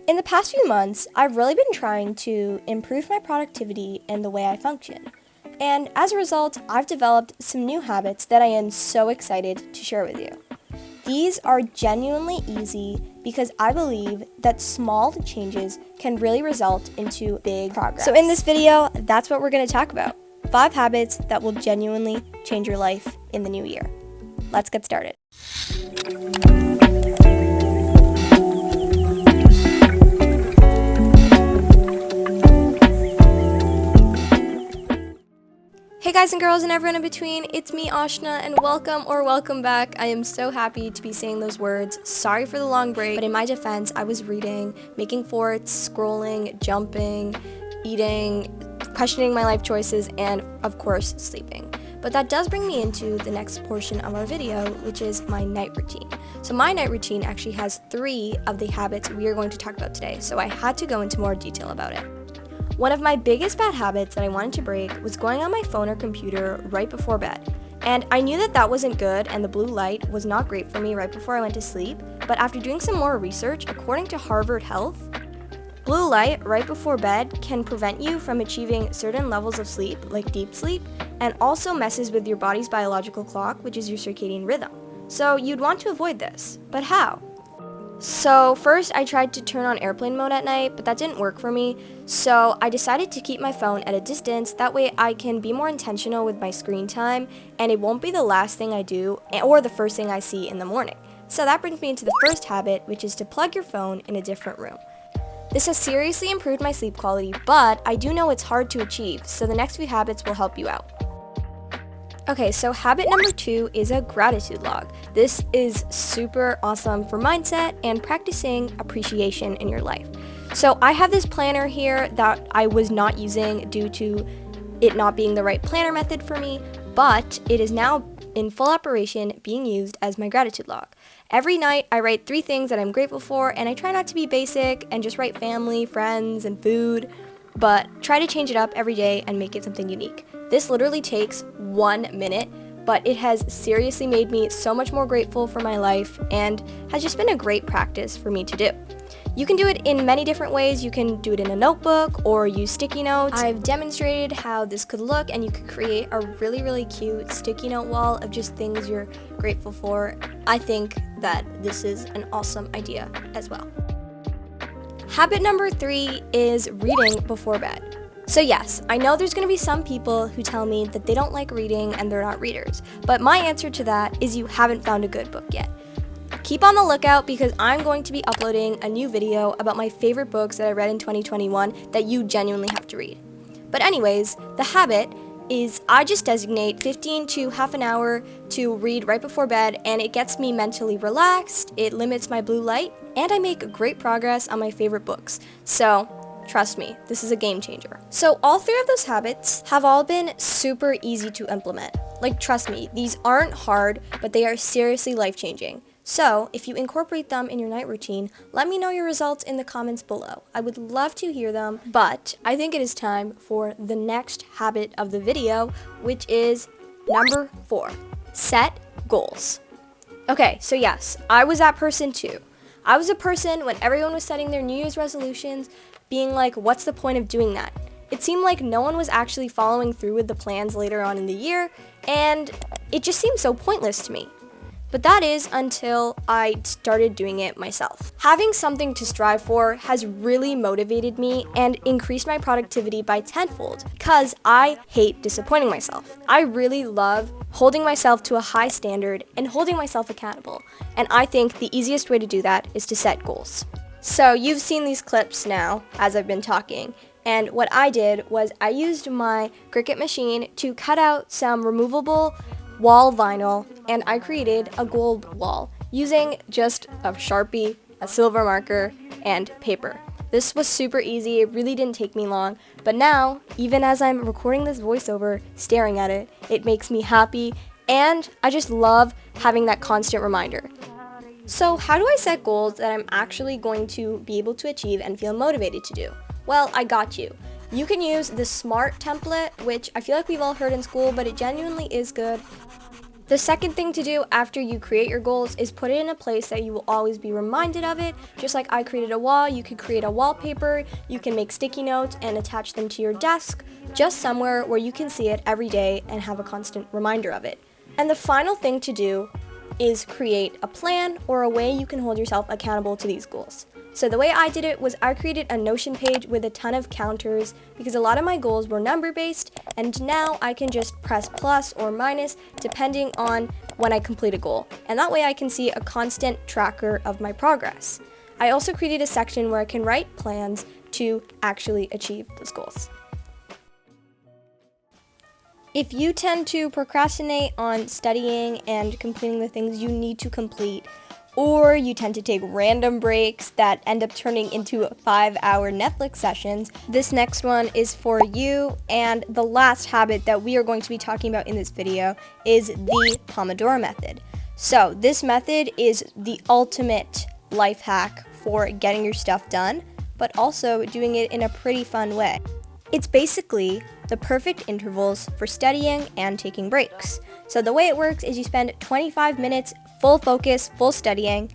In the past few months, I've really been trying to improve my productivity and the way I function. And as a result, I've developed some new habits that I am so excited to share with you. These are genuinely easy because I believe that small changes can really result into big progress. So in this video, that's what we're going to talk about. 5 habits that will genuinely change your life in the new year. Let's get started. Hey guys and girls and everyone in between, it's me Ashna and welcome back. I am so happy to be saying those words. Sorry for the long break, but in my defense, I was reading, making forts, scrolling, jumping, eating, questioning my life choices, and of course, sleeping. But that does bring me into the next portion of our video, which is my night routine. So my night routine actually has 3 of the habits we are going to talk about today, so I had to go into more detail about it. One of my biggest bad habits that I wanted to break was going on my phone or computer right before bed. And I knew that that wasn't good and the blue light was not great for me right before I went to sleep, but after doing some more research, according to Harvard Health, blue light right before bed can prevent you from achieving certain levels of sleep, like deep sleep, and also messes with your body's biological clock, which is your circadian rhythm. So you'd want to avoid this, but how? So first I tried to turn on airplane mode at night, but that didn't work for me. So I decided to keep my phone at a distance. That way I can be more intentional with my screen time and it won't be the last thing I do or the first thing I see in the morning. So that brings me into the first habit, which is to plug your phone in a different room. This has seriously improved my sleep quality, but I do know it's hard to achieve, so the next few habits will help you out. Okay, so habit number 2 is a gratitude log. This is super awesome for mindset and practicing appreciation in your life. So I have this planner here that I was not using due to it not being the right planner method for me, but it is now in full operation being used as my gratitude log. Every night I write 3 things that I'm grateful for, and I try not to be basic and just write family, friends, and food, but try to change it up every day and make it something unique. This literally takes 1 minute, but it has seriously made me so much more grateful for my life and has just been a great practice for me to do. You can do it in many different ways. You can do it in a notebook or use sticky notes. I've demonstrated how this could look, and you could create a really cute sticky note wall of just things you're grateful for. I think that this is an awesome idea as well. Habit number 3 is reading before bed. So yes, I know there's going to be some people who tell me that they don't like reading and they're not readers, but my answer to that is you haven't found a good book yet. Keep on the lookout because I'm going to be uploading a new video about my favorite books that I read in 2021 that you genuinely have to read. But anyways, the habit is I just designate 15 to half an hour to read right before bed, and it gets me mentally relaxed, it limits my blue light, and I make great progress on my favorite books. So trust me, this is a game changer. So all 3 of those habits have all been super easy to implement. Like, trust me, these aren't hard, but they are seriously life-changing. So if you incorporate them in your night routine, let me know your results in the comments below. I would love to hear them, but I think it is time for the next habit of the video, which is number 4, set goals. Okay, so yes, I was that person too. I was a person when everyone was setting their New Year's resolutions, being like, what's the point of doing that? It seemed like no one was actually following through with the plans later on in the year, and it just seemed so pointless to me. But that is until I started doing it myself. Having something to strive for has really motivated me and increased my productivity by tenfold because I hate disappointing myself. I really love holding myself to a high standard and holding myself accountable, and I think the easiest way to do that is to set goals. So you've seen these clips now as I've been talking, and what I did was I used my Cricut machine to cut out some removable wall vinyl, and I created a goal wall using just a Sharpie, a silver marker, and paper. This was super easy, it really didn't take me long, but now, even as I'm recording this voiceover, staring at it, it makes me happy, and I just love having that constant reminder. So how do I set goals that I'm actually going to be able to achieve and feel motivated to do? Well, I got you. You can use the SMART template, which I feel like we've all heard in school, but it genuinely is good. The second thing to do after you create your goals is put it in a place that you will always be reminded of it. Just like I created a wall, you could create a wallpaper, you can make sticky notes and attach them to your desk, just somewhere where you can see it every day and have a constant reminder of it. And the final thing to do is create a plan or a way you can hold yourself accountable to these goals. So the way I did it was I created a Notion page with a ton of counters because a lot of my goals were number based, and now I can just press plus or minus depending on when I complete a goal. And that way I can see a constant tracker of my progress. I also created a section where I can write plans to actually achieve those goals. If you tend to procrastinate on studying and completing the things you need to complete, or you tend to take random breaks that end up turning into 5-hour Netflix sessions, this next one is for you. And the last habit that we are going to be talking about in this video is the Pomodoro method. So this method is the ultimate life hack for getting your stuff done, but also doing it in a pretty fun way. It's basically the perfect intervals for studying and taking breaks. So the way it works is you spend 25 minutes full focus, full studying,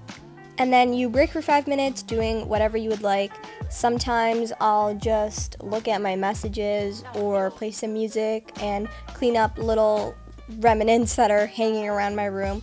and then you break for 5 minutes doing whatever you would like. Sometimes I'll just look at my messages or play some music and clean up little remnants that are hanging around my room.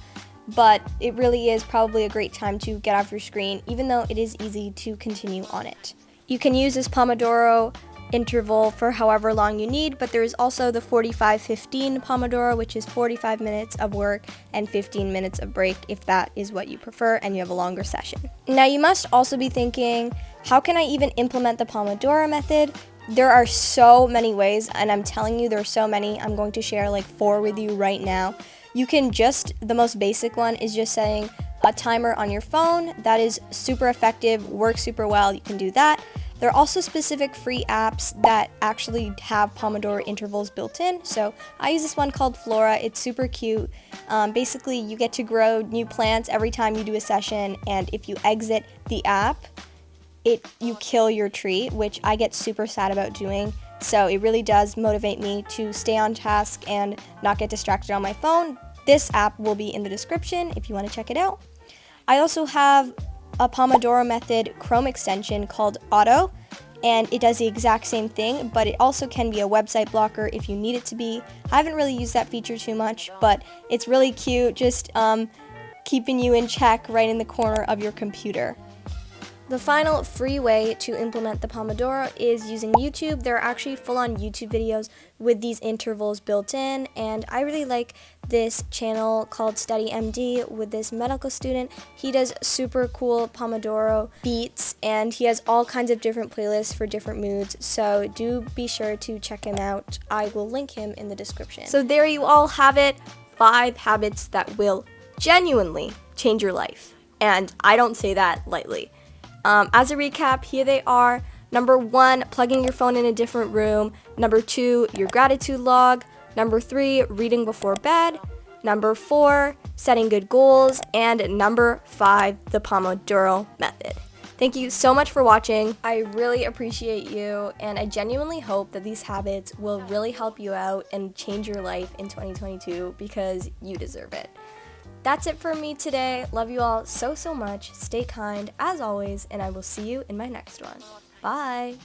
But it really is probably a great time to get off your screen, even though it is easy to continue on it. You can use this Pomodoro interval for however long you need, but there is also the 45-15 Pomodoro, which is 45 minutes of work and 15 minutes of break if that is what you prefer and you have a longer session. Now you must also be thinking, how can I even implement the Pomodoro method? There are so many ways, and I'm telling you there are so many. I'm going to share like 4 with you right now. You can the most basic one is just setting a timer on your phone. That is super effective, works super well. You can do that. There are also specific free apps that actually have Pomodoro intervals built in. So I use this one called Flora. It's super cute. Basically, you get to grow new plants every time you do a session, and if you exit the app, you kill your tree, which I get super sad about doing. So it really does motivate me to stay on task and not get distracted on my phone. This app will be in the description if you want to check it out. I also have a Pomodoro method Chrome extension called Auto, and it does the exact same thing, but it also can be a website blocker if you need it to be. I haven't really used that feature too much, but it's really cute, just keeping you in check right in the corner of your computer. The final free way to implement the Pomodoro is using YouTube. There are actually full-on YouTube videos with these intervals built in, and I really like this channel called Study MD with this medical student. He does super cool Pomodoro beats, and he has all kinds of different playlists for different moods, so do be sure to check him out. I will link him in the description. So there you all have it, 5 habits that will genuinely change your life, and I don't say that lightly. As a recap, here they are. Number 1, plugging your phone in a different room. Number 2, your gratitude log. Number 3, reading before bed. Number 4, setting good goals. And number 5, the Pomodoro method. Thank you so much for watching. I really appreciate you, and I genuinely hope that these habits will really help you out and change your life in 2022 because you deserve it. That's it for me today. Love you all so much. Stay kind as always, and I will see you in my next one. Bye.